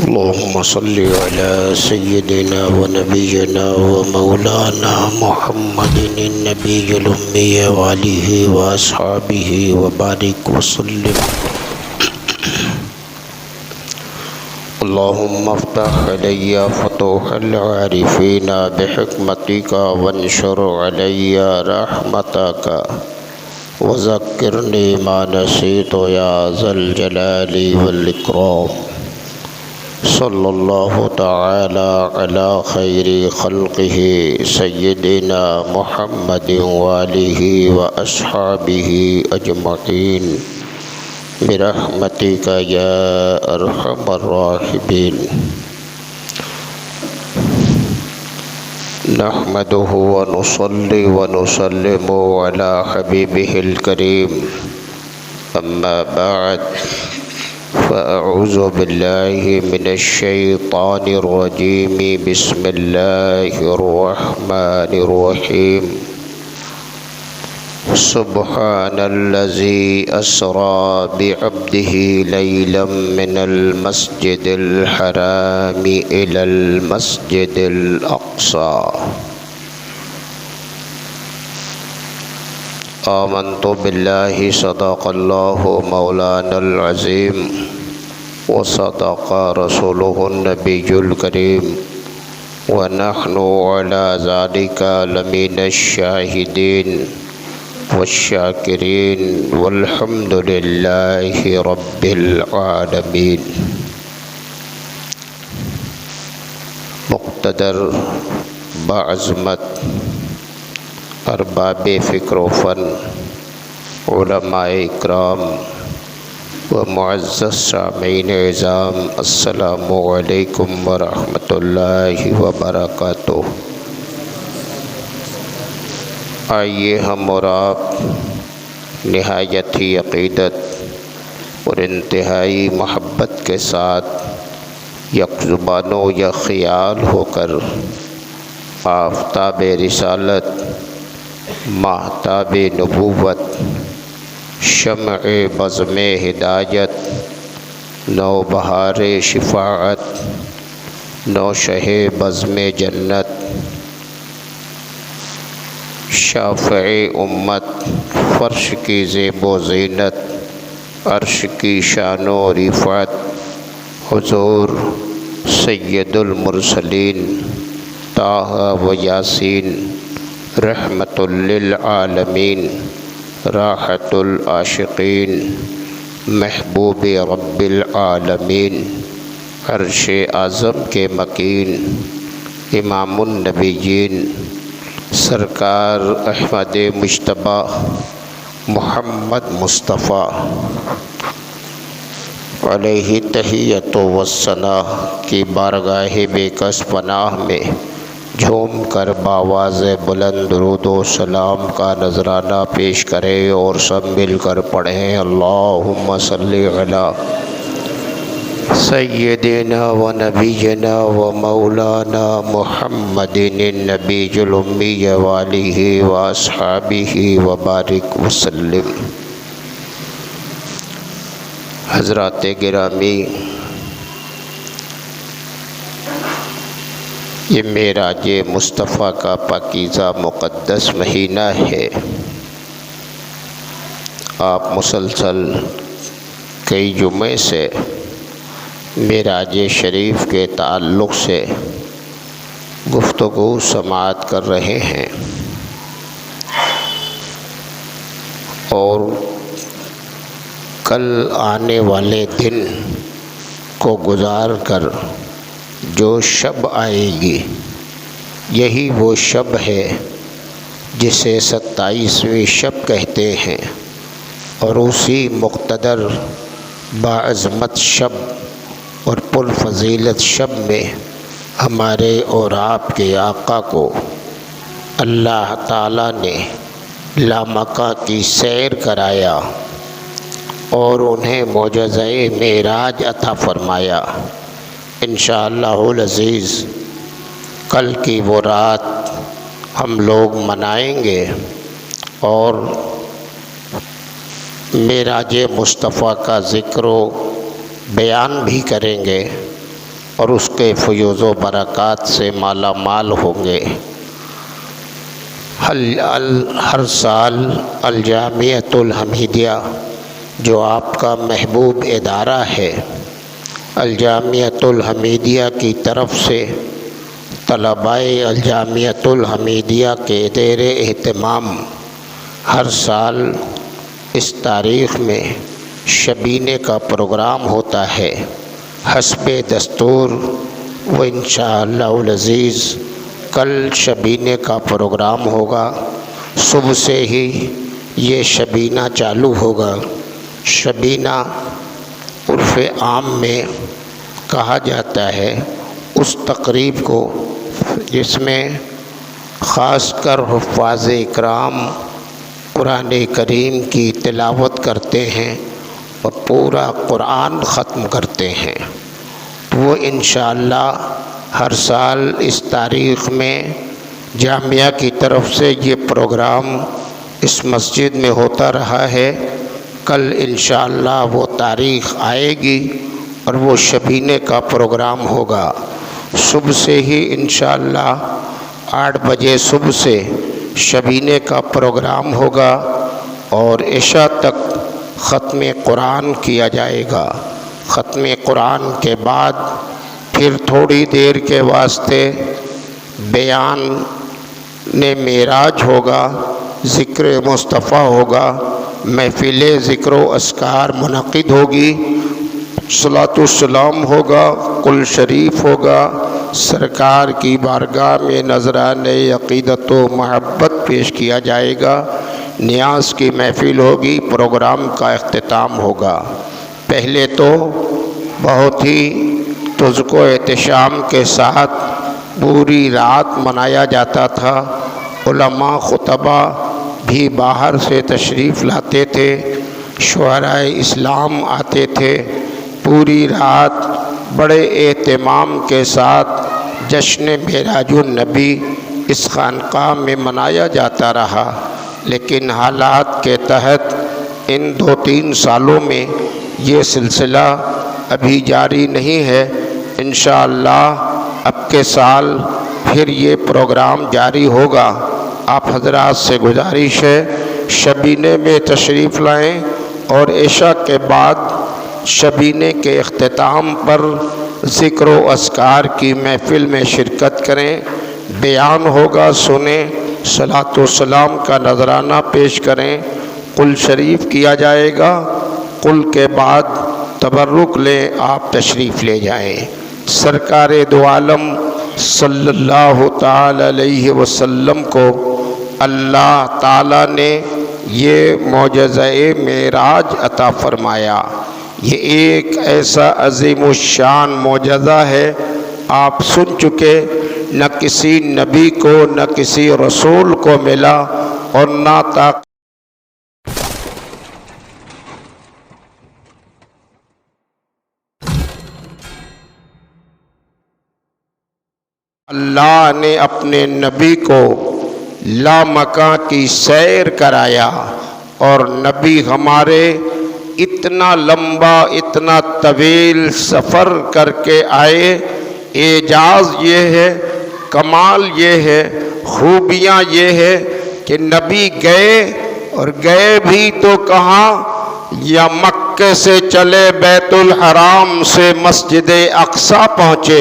اللهم صل على سيدنا ونبينا ومولانا محمد النبي الأمي وآله وأصحابه وبارك وسلم. اللهم افتح علي فتوح العارفين بحكمتك وانشر علي رحمتك وذكرني ما نسيت يا ذا الجلال والإكرام. صلی اللہ تعالی علی خیر خلقہ سیدنا محمد وآلہ واصحابہ اجمعین برحمتک یا ارحم الراحمین. نحمدہ ونصلی ونسلم علی حبیبہ الکریم. اما بعد فأعوذ بالله من الشيطان الرجيم. بسم الله الرحمن الرحيم. سبحان الذي أسرى بعبده ليلا من المسجد الحرام إلى المسجد الأقصى. آمنت بالله صدق الله مولانا العظيم وصدق رسوله النبي الكريم ونحن على ذلك لمن الشاهدين والشاكرين والحمد لله رب العالمين. مقتدر بعظمت ارباب فکر و فن علماء اکرام و معزز سامعین اعظام، السلام علیکم ورحمۃ اللہ وبرکاتہ. آئیے ہم اور آپ نہایت ہی عقیدت اور انتہائی محبت کے ساتھ یک زبان و یک خیال ہو کر آفتاب رسالت، ماہتاب نبوت، شمع بزم ہدایت، نو بہار شفاعت، نو شہ بزم جنت، شافع امت، فرش کی زیب و زینت، عرش کی شان و رفعت، حضور سید المرسلین طٰہٰ و یاسین رحمت للعالمین، راحت العاشقین، محبوب رب العالمین، عرش اعظم کے مکین، امام النبیین سرکار احمد مجتبیٰ محمد مصطفیٰ علیہ تحیۃ و ثناء کی بارگاہ بے کس پناہ میں جھوم کر بآواز بلند درود و سلام کا نذرانہ پیش کریں اور سب مل کر پڑھیں. اللہم صلی علی سیدنا و نبینا و مولانا محمد النبی الامی وآلہ واصحابہ وبارک وسلم. حضرات گرامی، یہ معراج مصطفیٰ کا پاکیزہ مقدس مہینہ ہے. آپ مسلسل کئی جمعے سے معراج شریف کے تعلق سے گفتگو سماعت کر رہے ہیں، اور کل آنے والے دن کو گزار کر جو شب آئے گی، یہی وہ شب ہے جسے 27ویں شب کہتے ہیں، اور اسی مقتدر باعظمت شب اور پرفضیلت شب میں ہمارے اور آپ کے آقا کو اللہ تعالیٰ نے لامکاں کی سیر کرایا اور انہیں معجزہ معراج عطا فرمایا. انشاءاللہ العزیز کل کی وہ رات ہم لوگ منائیں گے اور معراج مصطفیٰ کا ذکر و بیان بھی کریں گے، اور اس کے فیوز و برکات سے مالا مال ہوں گے۔ ہر سال الجامعۃ الحمیدیہ جو آپ کا محبوب ادارہ ہے، الجامعۃ الحمیدیہ کی طرف سے طلباء الجامعۃ الحمیدیہ کے زیر اہتمام ہر سال اس تاریخ میں شبینے کا پروگرام ہوتا ہے۔ حسب دستور و انشاءاللہ العزیز کل شبینے کا پروگرام ہوگا۔ صبح سے ہی یہ شبینہ چالو ہوگا۔ شبینہ عرف عام میں کہا جاتا ہے اس تقریب کو جس میں خاص کر حفاظ اکرام قرآن کریم کی تلاوت کرتے ہیں اور پورا قرآن ختم کرتے ہیں۔ وہ انشاءاللہ ہر سال اس تاریخ میں جامعہ کی طرف سے یہ پروگرام اس مسجد میں ہوتا رہا ہے۔ کل انشاءاللہ وہ تاریخ آئے گی اور وہ شبینے کا پروگرام ہوگا۔ صبح سے ہی انشاءاللہ 8 بجے صبح سے شبینے کا پروگرام ہوگا اور عشاء تک ختم قرآن کیا جائے گا۔ ختم قرآن کے بعد پھر تھوڑی دیر کے واسطے بیان معراج ہوگا، ذکر مصطفیٰ ہوگا، محفل ذکر و اذکار منعقد ہوگی، صلاۃ السلام ہوگا، قل شریف ہوگا، سرکار کی بارگاہ میں نذرانے عقیدت و محبت پیش کیا جائے گا، نیاز کی محفل ہوگی، پروگرام کا اختتام ہوگا۔ پہلے تو بہت ہی تذک و احتشام کے ساتھ پوری رات منایا جاتا تھا۔ علماء خطبہ بھی باہر سے تشریف لاتے تھے، شعراء اسلام آتے تھے۔ پوری رات بڑے اہتمام کے ساتھ جشن معراج النبی اس خانقاہ میں منایا جاتا رہا، لیکن حالات کے تحت ان 2-3 سالوں میں یہ سلسلہ ابھی جاری نہیں ہے۔ انشاءاللہ اب کے سال پھر یہ پروگرام جاری ہوگا۔ آپ حضرات سے گزارش ہے شبینے میں تشریف لائیں اور عشاء کے بعد شبینے کے اختتام پر ذکر و اذکار کی محفل میں شرکت کریں، بیان ہوگا، سنیں، صلاۃ و سلام کا نذرانہ پیش کریں، قل شریف کیا جائے گا، قل کے بعد تبرک لیں، آپ تشریف لے جائیں۔ سرکار دو عالم صلی اللہ تعالی علیہ وسلم کو اللہ تعالیٰ نے یہ معجزہ معراج عطا فرمایا۔ یہ ایک ایسا عظیم الشان معجزہ ہے، آپ سن چکے، نہ کسی نبی کو نہ کسی رسول کو ملا اور نہ اللہ نے اپنے نبی کو لامکاں کی سیر کرایا، اور نبی ہمارے اتنا لمبا اتنا طویل سفر کر کے آئے۔ اعجاز یہ ہے، کمال یہ ہے، خوبیاں یہ ہے کہ نبی گئے، اور گئے بھی تو کہاں، یا مکے سے چلے بیت الحرام سے مسجد اقصیٰ پہنچے۔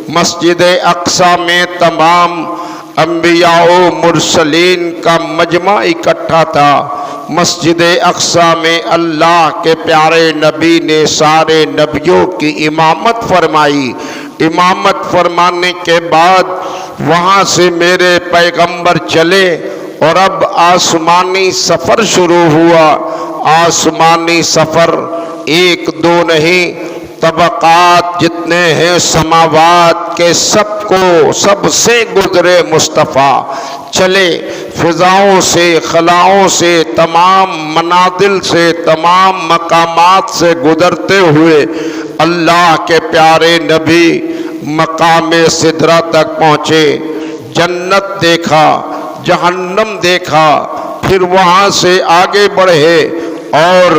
مسجد اقصیٰ میں تمام انبیاء و مرسلین کا مجمع اکٹھا تھا۔ مسجد اقصیٰ میں اللہ کے پیارے نبی نے سارے نبیوں کی امامت فرمائی۔ امامت فرمانے کے بعد وہاں سے میرے پیغمبر چلے، اور اب آسمانی سفر شروع ہوا۔ آسمانی سفر 1-2 نہیں، طبقات جتنے ہیں سماوات کے سب سے گزرے مصطفیٰ، چلے فضاؤں سے، خلاؤں سے، تمام منازل سے، تمام مقامات سے گزرتے ہوئے اللہ کے پیارے نبی مقام سدرہ تک پہنچے۔ جنت دیکھا، جہنم دیکھا، پھر وہاں سے آگے بڑھے اور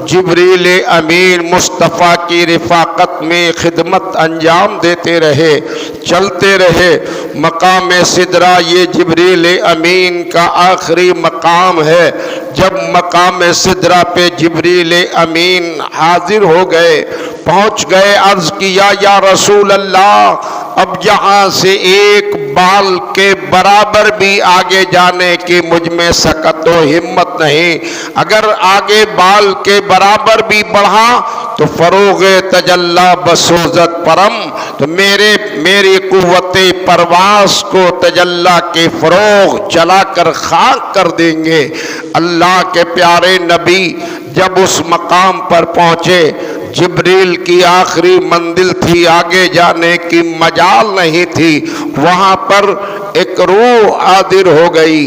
جبریل امین مصطفیٰ کی رفاقت میں خدمت انجام دیتے رہے، چلتے رہے۔ مقام سدرہ یہ جبریل امین کا آخری مقام ہے۔ جب مقام سدرہ پہ جبریل امین حاضر ہو گئے، پہنچ گئے، عرض کیا یا رسول اللہ اب یہاں سے ایک بال کے برابر بھی آگے جانے کی مجھ میں سکت و ہمت نہیں، اگر آگے بال کے برابر بھی بڑھا تو فروغ تجلی بسوزت پرم، تو میری قوت پرواز کو تجلی کے فروغ جلا کر خاک کر دیں گے۔ اللہ کے پیارے نبی جب اس مقام پر پہنچے، جبریل کی آخری منزل تھی، آگے جانے کی مجال نہیں تھی، وہاں پر ایک روح حاضر ہو گئی،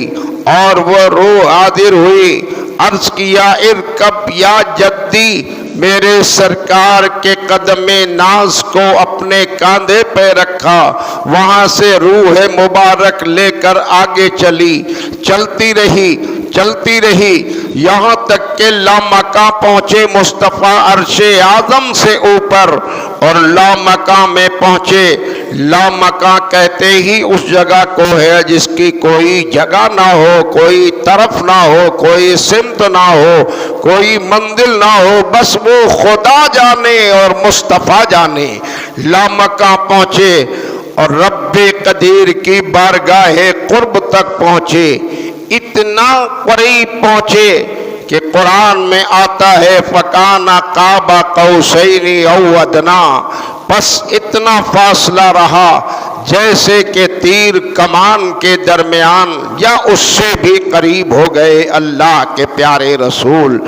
اور وہ روح حاضر ہوئی، عرض کیا ارکب یا جدی، میرے سرکار کے قدم ناز کو اپنے کاندھے پہ رکھا، وہاں سے روح مبارک لے کر آگے چلی، چلتی رہی یہاں تک کہ لامکاں پہنچے، مصطفیٰ عرش اعظم سے اوپر، اور لامکاں میں پہنچے۔ لامکاں کہتے ہی اس جگہ کو ہے جس کی کوئی جگہ نہ ہو، کوئی طرف نہ ہو، کوئی سمت نہ ہو، کوئی منزل نہ ہو، بس وہ خدا جانے اور مصطفیٰ جانے۔ لامکاں پہنچے اور رب قدیر کی بارگاہ قرب تک پہنچے، اتنا قریب پہنچے کہ قرآن میں آتا ہے فَكَانَ قَابَ قَوْسَيْنِ أَوْ أَدْنَىٰ، بس اتنا فاصلہ رہا جیسے کہ تیر کمان کے درمیان یا اس سے بھی قریب ہو گئے۔ اللہ کے پیارے رسول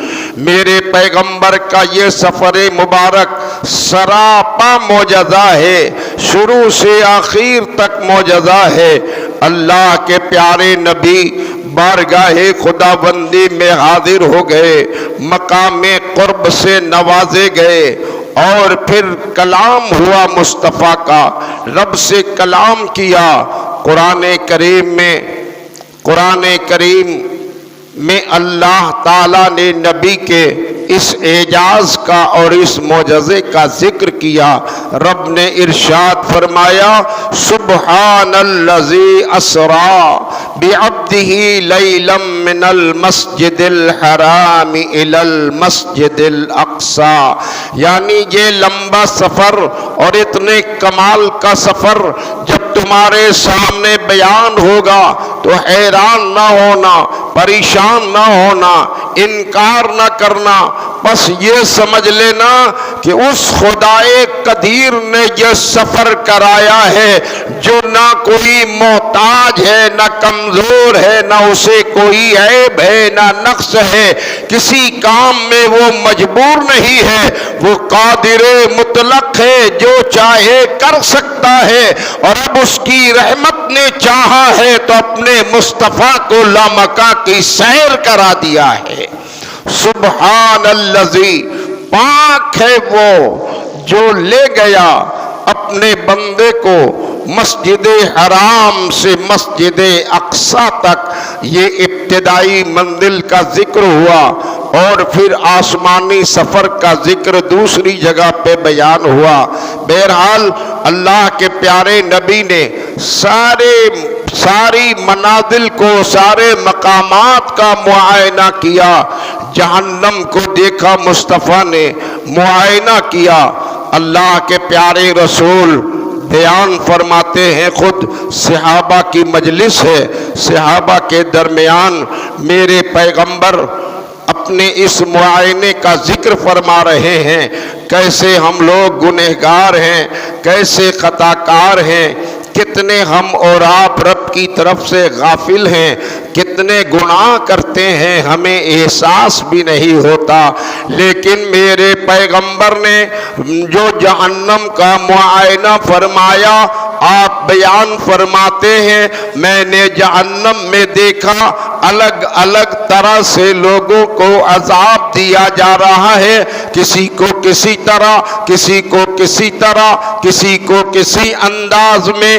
میرے پیغمبر کا یہ سفر مبارک سراپا معجزہ ہے، شروع سے آخر تک معجزہ ہے۔ اللہ کے پیارے نبی بارگاہ خداوندی میں حاضر ہو گئے، مقام قرب سے نوازے گئے، اور پھر کلام ہوا مصطفیٰ کا، رب سے کلام کیا۔ قرآن کریم میں اللہ تعالیٰ نے نبی کے اس اعجاز کا اور اس معجزے کا ذکر کیا۔ رب نے ارشاد فرمایا سبحان الذی اسریٰ بعبدہ لیلا من المسجد الحرام الی المسجد الاقصی، یعنی یہ لمبا سفر اور اتنے کمال کا سفر جب تمہارے سامنے بیان ہوگا تو حیران نہ ہونا، پریشان نہ ہونا، انکار نہ کرنا، بس یہ سمجھ لینا کہ اس خدائے قدیر نے یہ سفر کرایا ہے جو نہ کوئی محتاج ہے، نہ کمزور ہے، نہ اسے کوئی عیب ہے، نہ نقص ہے، کسی کام میں وہ مجبور نہیں ہے، وہ قادر مطلق ہے، جو چاہے کر سکتا ہے، اور اب اس کی رحمت نے چاہا ہے تو اپنے مصطفیٰ کو لامکاں کی سیر کرا دیا ہے۔ سبحان الذی، پاک ہے وہ جو لے گیا اپنے بندے کو مسجد حرام سے مسجد اقصی تک، یہ ابتدائی منزل کا ذکر ہوا، اور پھر آسمانی سفر کا ذکر دوسری جگہ پہ بیان ہوا۔ بہرحال اللہ کے پیارے نبی نے ساری منازل کو، سارے مقامات کا معائنہ کیا، جہنم کو دیکھا، مصطفیٰ نے معائنہ کیا۔ اللہ کے پیارے رسول بیان فرماتے ہیں، خود صحابہ کی مجلس ہے، صحابہ کے درمیان میرے پیغمبر اپنے اس معائنے کا ذکر فرما رہے ہیں، کیسے ہم لوگ گنہگار ہیں، کیسے خطا کار ہیں، کتنے ہم اور آپ رب کی طرف سے غافل ہیں، کتنے گناہ کرتے ہیں، ہمیں احساس بھی نہیں ہوتا۔ لیکن میرے پیغمبر نے جو جہنم کا معائنہ فرمایا، آپ بیان فرماتے ہیں میں نے جہنم میں دیکھا الگ الگ طرح سے لوگوں کو عذاب دیا جا رہا ہے، کسی کو کسی طرح، کسی کو کسی طرح، کسی کو کسی انداز میں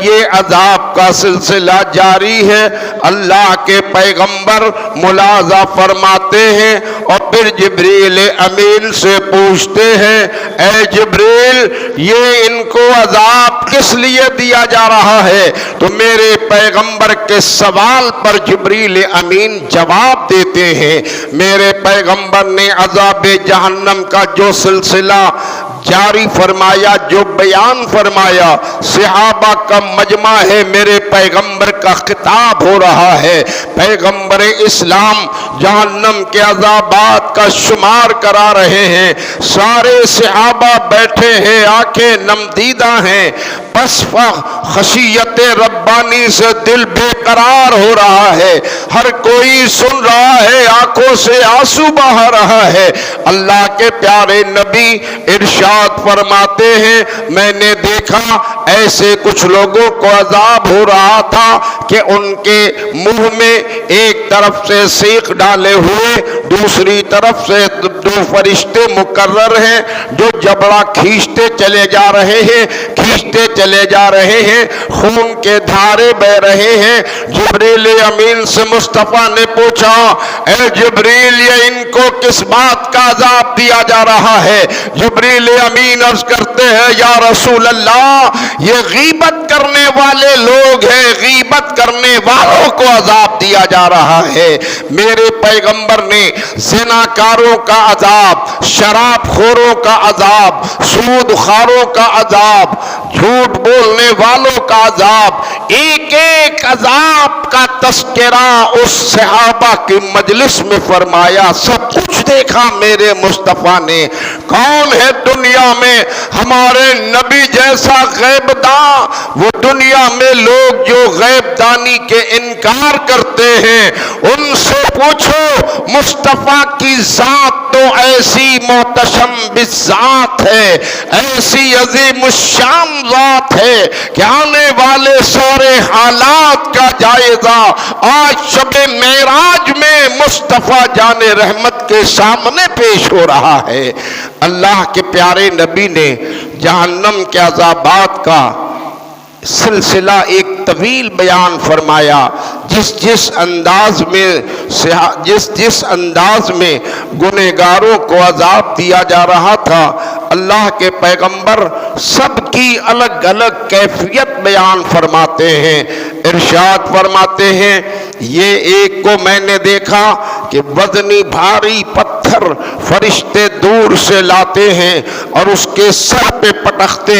یہ عذاب کا سلسلہ جاری ہے۔ اللہ کے پیغمبر ملاحظہ فرماتے ہیں اور پھر جبریل امین سے پوچھتے ہیں، اے جبریل یہ ان کو عذاب کس لیے دیا جا رہا ہے؟ تو میرے پیغمبر کے سوال پر جبریل امین جواب دیتے ہیں، میرے پیغمبر نے عذاب جہنم کا جو سلسلہ جاری فرمایا، جو بیان فرمایا، صحابہ کا مجمع ہے، میرے پیغمبر کا خطاب ہو رہا ہے۔ پیغمبر اسلام جہنم کے عذابات کا شمار کرا رہے ہیں، سارے صحابہ بیٹھے ہیں، آنکھیں نمدیدہ ہیں، پس خشیت ربانی سے دل بے قرار ہو رہا ہے، ہر کوئی سن رہا ہے، آنکھوں سے آنسو بہا رہا ہے۔ اللہ کے پیارے نبی ارشاد فرماتے ہیں، میں نے دیکھا ایسے کچھ لوگوں کو عذاب ہو رہا تھا کہ ان کے منہ میں ایک طرف سے سیخ ڈالے ہوئے، دوسری طرف سے دو فرشتے مقرر ہیں جو جبڑا کھینچتے چلے جا رہے ہیں، کھینچتے چلے جا رہے ہیں، خون کے دھارے بہ رہے ہیں۔ جبریل امین سے مصطفیٰ نے پوچھا، اے جبریل یہ ان کو کس بات کا عذاب دیا جا رہا ہے؟ جبریل امین عرض کرتے ہیں، یا رسول اللہ یہ غیبت کرنے والے لوگ ہیں، غیبت کرنے والوں کو عذاب دیا جا رہا ہے۔ میرے پیغمبر نے زناکاروں کا عذاب، شراب خوروں کا عذاب، سود خوروں کا عذاب، جھوٹ بولنے والوں کا عذاب، ایک ایک عذاب کا تذکرہ اس صحابہ کی مجلس میں فرمایا۔ سب کچھ دیکھا میرے مصطفیٰ نے۔ کون ہے دنیا میں ہمارے نبی جیسا غیب داں؟ وہ دنیا میں لوگ جو غیب دانی کے انکار کرتے ہیں ان سے پوچھو، مصطفیٰ کی ذات تو ایسی محتشم بالذات ہے، ایسی عظیم الشان ذات ہے کہ آنے والے سارے حالات کا جائزہ آج شب معراج میں مصطفیٰ جان رحمت کے سامنے پیش ہو رہا ہے۔ اللہ کے پیارے نبی نے جہنم کے عذابات کا سلسلہ ایک طویل بیان فرمایا، جس انداز میں گنہگاروں کو عذاب دیا جا رہا تھا، اللہ کے پیغمبر سب کی الگ الگ کیفیت بیان فرماتے ہیں۔ ارشاد فرماتے ہیں، یہ ایک کو میں نے دیکھا کہ وزنی بھاری پتھر فرشتے دور سے لاتے ہیں اور اس کے سر پہ پٹکتے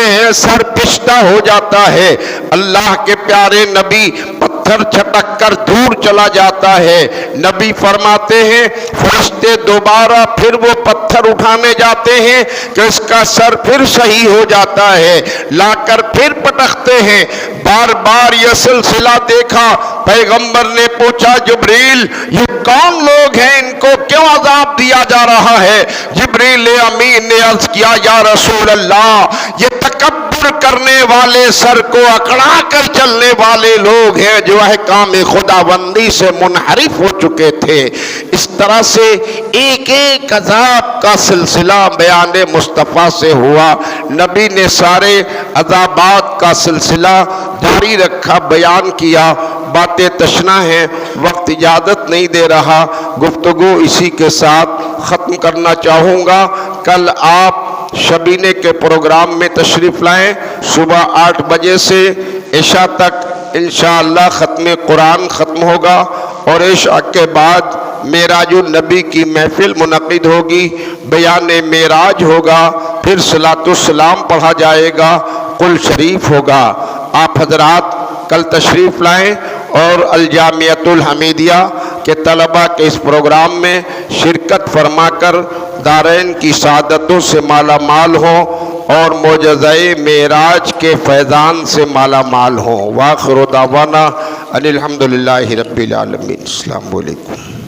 ہیں، سر پشتہ ہو جاتا ہے۔ اللہ کے پیارے نبی پتھر چھٹک کر دور چلا جاتا ہے۔ نبی فرماتے ہیں فرشتے دوبارہ پھر وہ پتھر اٹھانے جاتے ہیں کہ اس کا سر پھر صحیح ہو جاتا ہے، لا کر پھر پٹکتے ہیں۔ بار بار یہ سلسلہ دیکھا، پیغمبر نے پوچھا، جبریل یہ کون لوگ ہیں، ان کو کیوں عذاب دیا جا رہا ہے؟ جبریل امین نے عرض کیا، یا رسول اللہ یہ تکبر کرنے والے، سر کو اکڑا کر چلنے والے لوگ ہیں جو احکام خداوندی سے منحرف ہو چکے تھے۔ اس طرح سے ایک ایک عذاب کا سلسلہ بیان مصطفیٰ سے ہوا۔ نبی نے سارے عذابات کا سلسلہ جاری رکھا، بیان کیا۔ باتیں تشنا ہیں، وقت اجازت نہیں دے رہا، گفتگو اسی کے ساتھ ختم کرنا چاہوں گا۔ کل آپ شبینے کے پروگرام میں تشریف لائیں، صبح 8 بجے سے عشاء تک انشاءاللہ ختم قرآن ختم ہوگا اور عشاء کے بعد معراج النبی کی محفل منعقد ہوگی، بیان معراج ہوگا، پھر صلاۃ السلام پڑھا جائے گا، قل شریف ہوگا۔ آپ حضرات کل تشریف لائیں اور الجامعۃ الحمیدیہ کے طلباء کے اس پروگرام میں شرکت فرما کر دارین کی سعادتوں سے مالا مال ہوں اور معجزہ معراج کے فیضان سے مالا مال ہوں۔ وآخر دعوانا ان الحمدللہ رب العالمین۔ السلام علیکم۔